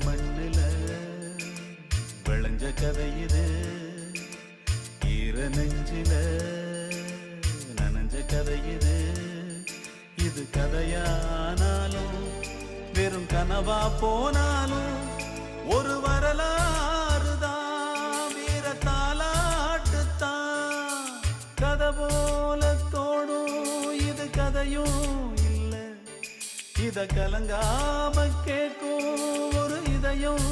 மண்ணுல விளைஞ்ச கதை இது, ஈர நெஞ்சில நனைஞ்ச கதை இது. இது கதையானாலும் வெறும் கனவா போனாலும் ஒரு வரலாறு தான், வீர தாலாட்டுத்தான். கதை போல தோணும் இது கதையும் இல்ல, இத கலங்காம கேட்கும் ஒரு இதயம்